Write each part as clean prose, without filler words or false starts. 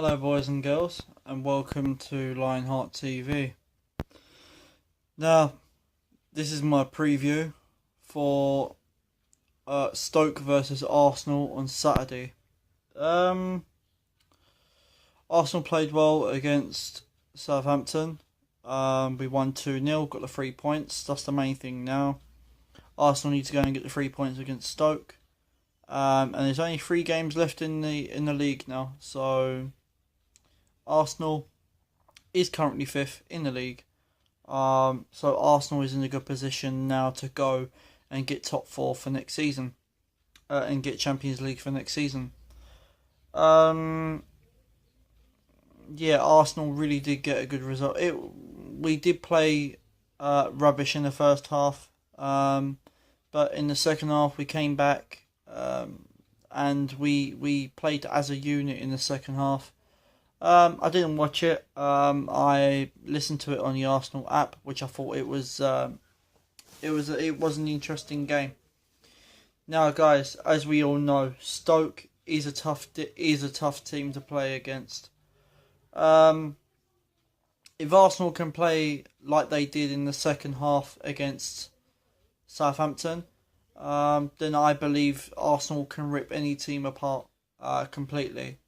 Hello boys and girls, and welcome to Lionheart TV. Now, this is my preview for Stoke versus Arsenal on Saturday. Arsenal played well against Southampton. We won 2-0, got the 3 points. That's the main thing now. Arsenal need to go and get the 3 points against Stoke. And there's only 3 games left in the league now, so Arsenal is currently 5th in the league. So Arsenal is in a good position now to go and get top 4 for next season. And get Champions League for next season. Yeah, Arsenal really did get a good result. We did play rubbish in the first half. But in the second half we came back. And we played as a unit in the second half. I didn't watch it. I listened to it on the Arsenal app, which I thought it was an interesting game. Now, guys, as we all know, Stoke is a tough team to play against. If Arsenal can play like they did in the second half against Southampton, then I believe Arsenal can rip any team apart completely.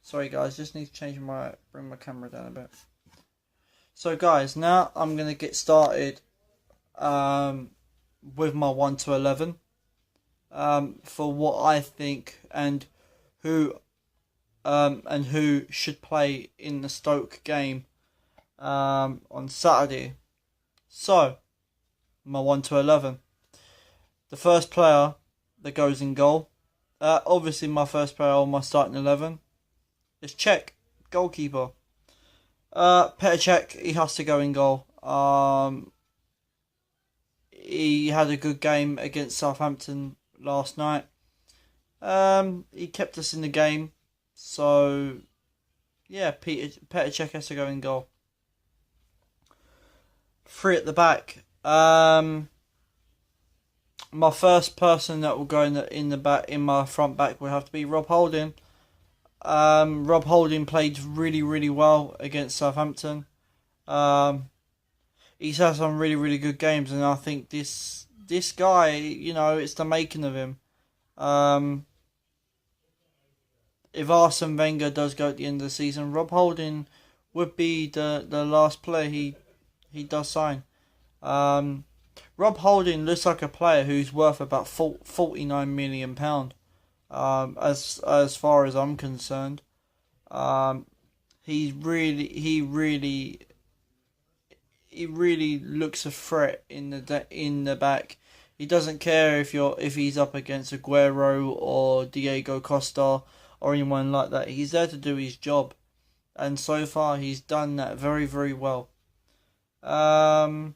Sorry guys, just need to bring my camera down a bit. So guys, now I'm going to get started with my 1 to 11 for what I think and who should play in the Stoke game on Saturday. So, my 1 to 11. The first player that goes in goal, obviously my first player on my starting 11 is Czech, goalkeeper. Petr Cech, he has to go in goal. He had a good game against Southampton last night. He kept us in the game. So, yeah, Petr Cech has to go in goal. 3 at the back. My first person that will go in my front back will have to be Rob Holding. Rob Holding played really, really well against Southampton. He's had some really, really good games, and I think this guy, it's the making of him. If Arsene Wenger does go at the end of the season, Rob Holding would be the last player he does sign. Rob Holding looks like a player who's worth about £49 million. As far as I'm concerned, he really looks a threat in the back. He doesn't care if he's up against Aguero or Diego Costa or anyone like that. He's there to do his job, and so far he's done that very, very well. My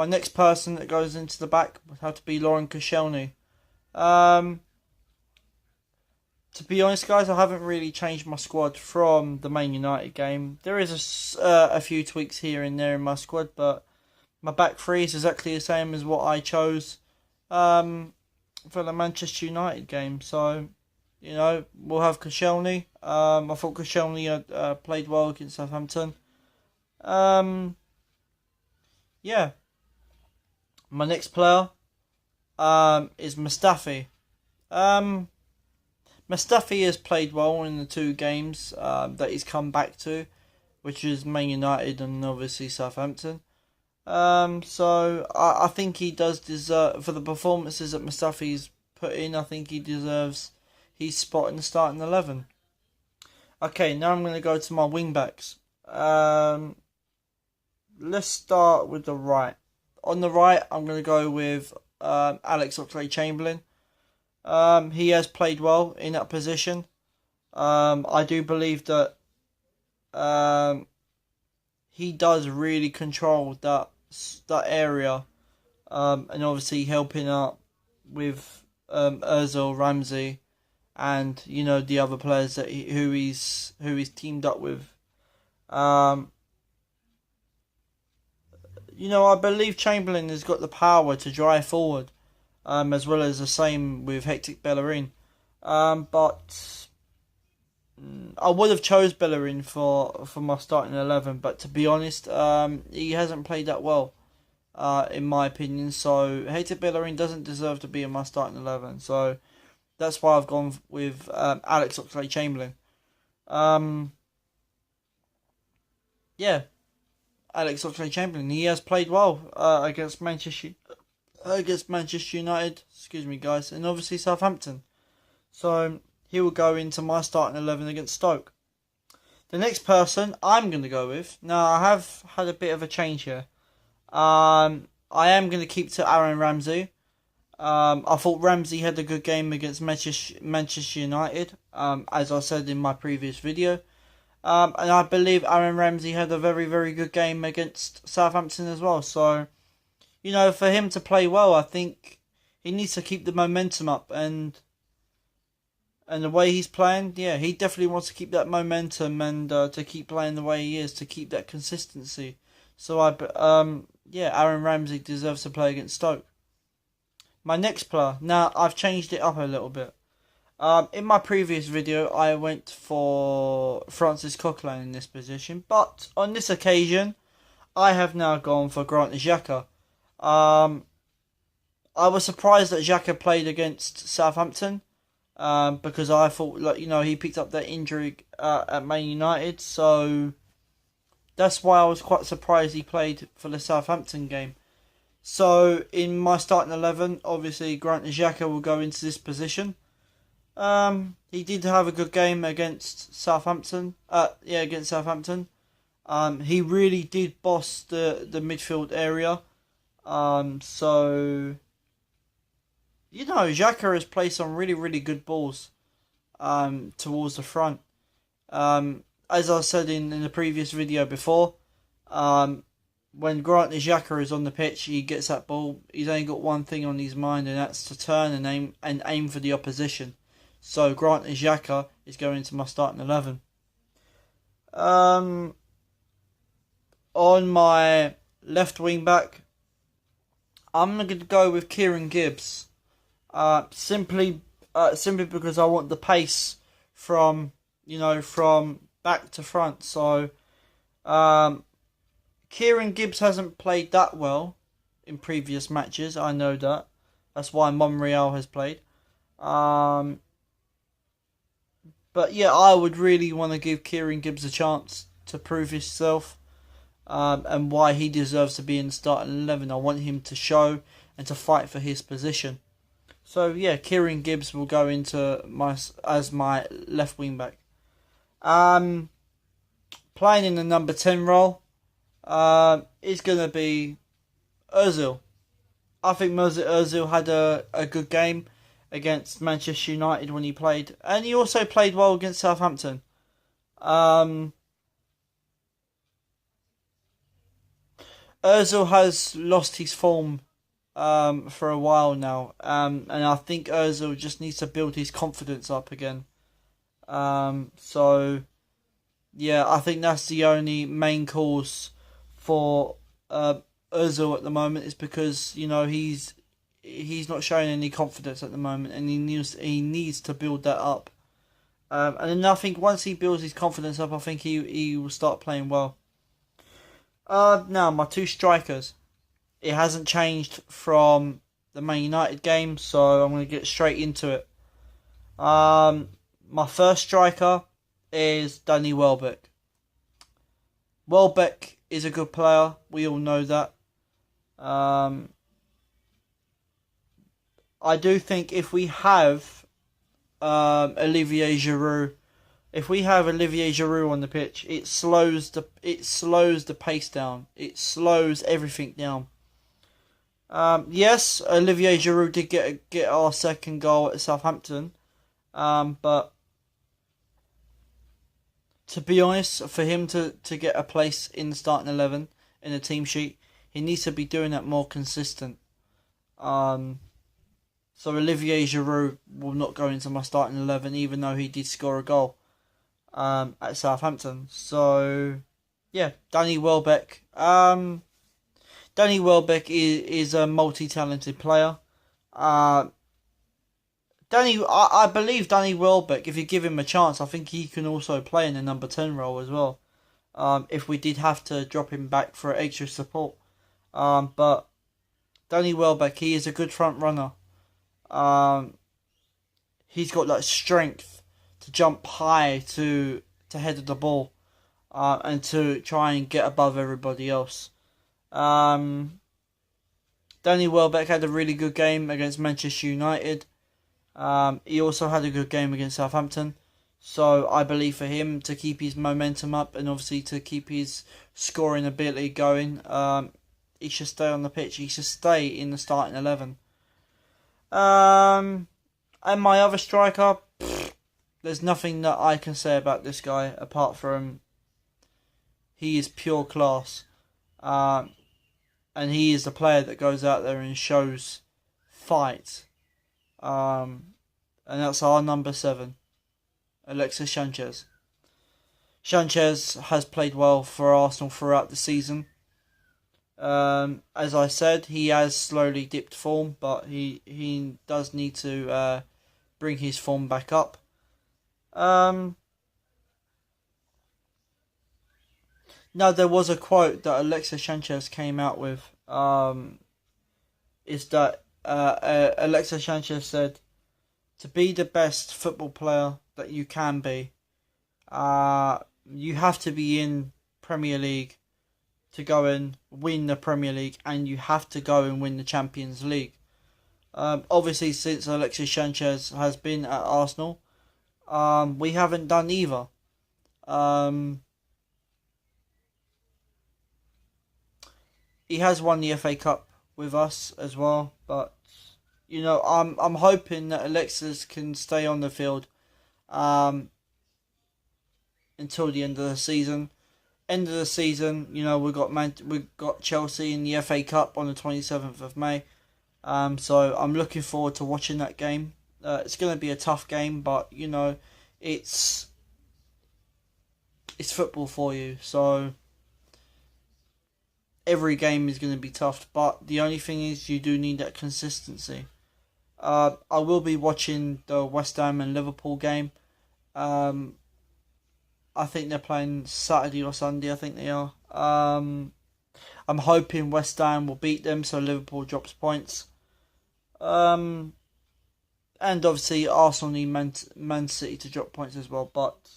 next person that goes into the back would have to be Lauren Koscielny. To be honest, guys, I haven't really changed my squad from the Man United game. There is a few tweaks here and there in my squad, but my back three is exactly the same as what I chose for the Manchester United game. So, we'll have Koscielny. I thought Koscielny played well against Southampton. Yeah. My next player is Mustafi. Mustafi has played well in the 2 games that he's come back to, which is Man United and obviously Southampton. So I think he does deserve, for the performances that Mustafi's put in, I think he deserves his spot in the starting 11. Okay, now I'm going to go to my wing backs. Let's start with the right. On the right, I'm going to go with Alex Oxlade-Chamberlain. He has played well in that position. I do believe that he does really control that area, and obviously helping out with Ozil, Ramsey, and the other players that who he's teamed up with. I believe Chamberlain has got the power to drive forward, as well as the same with Hectic Bellerin. But I would have chose Bellerin for my starting 11, but to be honest, he hasn't played that well, in my opinion. So Hector Bellerin doesn't deserve to be in my starting 11. So that's why I've gone with Alex Oxlade-Chamberlain. Yeah, Alex Oxlade-Chamberlain. He has played well against Manchester United. Excuse me, guys, and obviously Southampton. So he will go into my starting 11 against Stoke. The next person I'm going to go with. Now, I have had a bit of a change here. I am going to keep to Aaron Ramsey. I thought Ramsey had a good game against Manchester United, as I said in my previous video. And I believe Aaron Ramsey had a very, very good game against Southampton as well. So, for him to play well, I think he needs to keep the momentum up. And the way he's playing, he definitely wants to keep that momentum and to keep playing the way he is, to keep that consistency. So, Aaron Ramsey deserves to play against Stoke. My next player, now I've changed it up a little bit. In my previous video, I went for Francis Coquelin in this position, but on this occasion, I have now gone for Granit Xhaka. I was surprised that Xhaka played against Southampton, because I thought, he picked up that injury at Man United, so that's why I was quite surprised he played for the Southampton game. So in my starting 11, obviously Granit Xhaka will go into this position. He did have a good game against Southampton. Against Southampton. He really did boss the midfield area. Xhaka has played some really, really good balls towards the front. As I said in the previous video before, when Granit Xhaka is on the pitch, he gets that ball. He's only got one thing on his mind, and that's to turn and aim for the opposition. So Granit Xhaka is going to my starting 11. On my left wing back, I'm going to go with Kieran Gibbs. Simply because I want the pace from back to front. So Kieran Gibbs hasn't played that well in previous matches. I know that. That's why Monreal has played. But yeah, I would really want to give Kieran Gibbs a chance to prove himself, and why he deserves to be in the starting 11. I want him to show and to fight for his position. So yeah, Kieran Gibbs will go into as my left wing back. Playing in the number 10 role is going to be Ozil. I think Mesut Ozil had a good game against Manchester United when he played, and he also played well against Southampton. Ozil has lost his form for a while now, and I think Ozil just needs to build his confidence up again. So yeah, I think that's the only main cause for Ozil at the moment, is because he's not showing any confidence at the moment, and he needs to build that up. And then I think once he builds his confidence up, I think he will start playing well. Now my two strikers, it hasn't changed from the Man United game, so I'm going to get straight into it. My first striker is Danny Welbeck. Welbeck is a good player. We all know that. I do think if we have Olivier Giroud on the pitch, it slows the pace down. It slows everything down. Yes, Olivier Giroud did get our second goal at Southampton, but to be honest, for him to get a place in the starting 11 in the team sheet, he needs to be doing that more consistent. So Olivier Giroud will not go into my starting 11, even though he did score a goal at Southampton. So yeah, Danny Welbeck. Danny Welbeck is a multi-talented player. I believe Danny Welbeck, if you give him a chance, I think he can also play in the number 10 role as well. If we did have to drop him back for extra support. But Danny Welbeck, he is a good front runner. He's got like strength to jump high to head of the ball, and to try and get above everybody else. Danny Welbeck had a really good game against Manchester United. He also had a good game against Southampton. So I believe for him to keep his momentum up and obviously to keep his scoring ability going, he should stay on the pitch. He should stay in the starting 11. And my other striker, there's nothing that I can say about this guy apart from he is pure class. And he is the player that goes out there and shows fight. And that's our number 7, Alexis Sanchez. Sanchez has played well for Arsenal throughout the season. As I said, he has slowly dipped form, but he does need to bring his form back up. Now, there was a quote that Alexis Sanchez came out with. Is that Alexis Sanchez said, "To be the best football player that you can be, you have to be in Premier League to go and win the Premier League, and you have to go and win the Champions League." Obviously, since Alexis Sanchez has been at Arsenal, we haven't done either. He has won the FA Cup with us as well, but you know, I'm hoping that Alexis can stay on the field until the end of the season. End of the season, you know, we got Chelsea in the FA Cup on the 27th of May. So I'm looking forward to watching that game. It's going to be a tough game, but you know, it's football for you. So every game is going to be tough, but the only thing is you do need that consistency. I will be watching the West Ham and Liverpool game. I think they're playing Saturday or Sunday, I think they are. I'm hoping West Ham will beat them so Liverpool drops points. And obviously Arsenal need Man City to drop points as well, but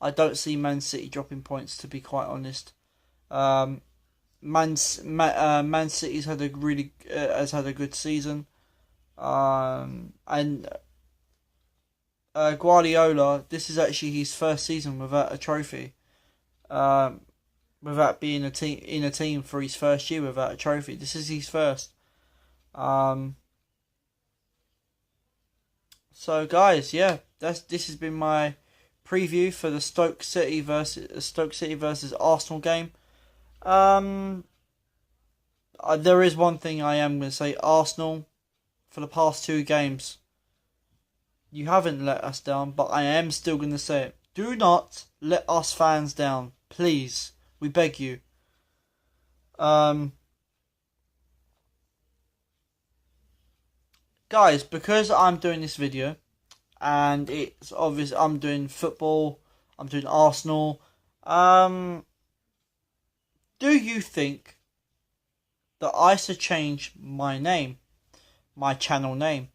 I don't see Man City dropping points, to be quite honest. Man City's had has had a good season, and Guardiola, this is actually his first season without a trophy, without being in a team for his first year without a trophy. This is his first. So guys, yeah, this has been my preview for the Stoke City versus Arsenal game. There is one thing I am going to say. Arsenal, for the past 2 games, you haven't let us down, but I am still going to say it. Do not let us fans down. Please. We beg you. Guys, because I'm doing this video, and it's obvious I'm doing football, I'm doing Arsenal, do you think that I should change my name, my channel name?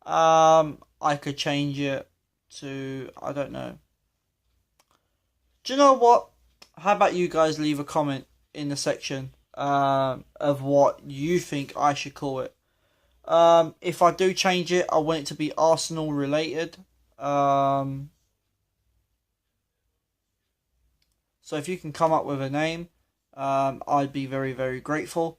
I could change it to, I don't know. Do you know what? How about you guys leave a comment in the section of what you think I should call it. If I do change it, I want it to be Arsenal related. So if you can come up with a name, I'd be very, very grateful.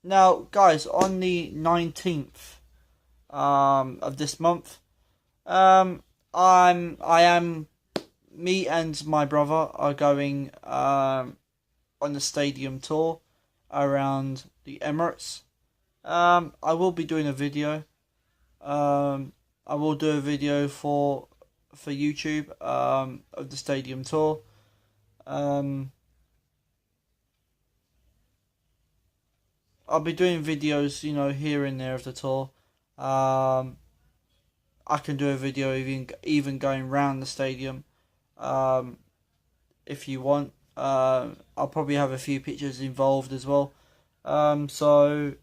Now, guys, on the 19th of this month, me and my brother are going on the stadium tour around the Emirates. I will be doing a video. I will do a video for YouTube of the stadium tour. I'll be doing videos, here and there of the tour. I can do a video even going round the stadium, if you want. I'll probably have a few pictures involved as well. So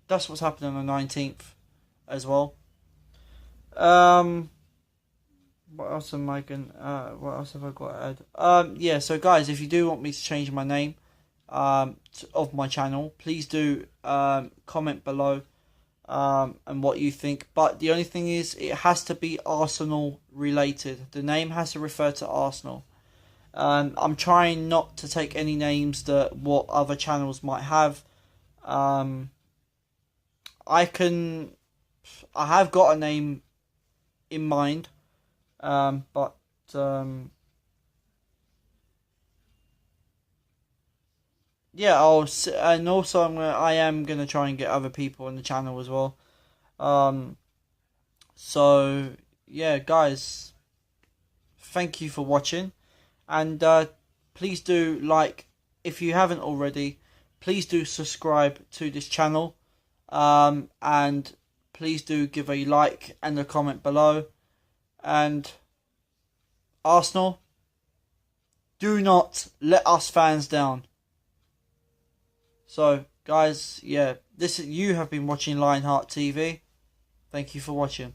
that's what's happening on the 19th as well. What else am I going? What else have I got to add? Yeah. So guys, if you do want me to change my name, of my channel, please do comment below, and what you think. But the only thing is, it has to be Arsenal related. The name has to refer to Arsenal. I'm trying not to take any names that what other channels might have. I have got a name in mind, but yeah, and also I am gonna try and get other people on the channel as well. Um, so yeah, guys, thank you for watching, and please do like, if you haven't already, please do subscribe to this channel, and please do give a like and a comment below. And Arsenal, do not let us fans down. So guys, yeah, you have been watching Lionheart TV. Thank you for watching.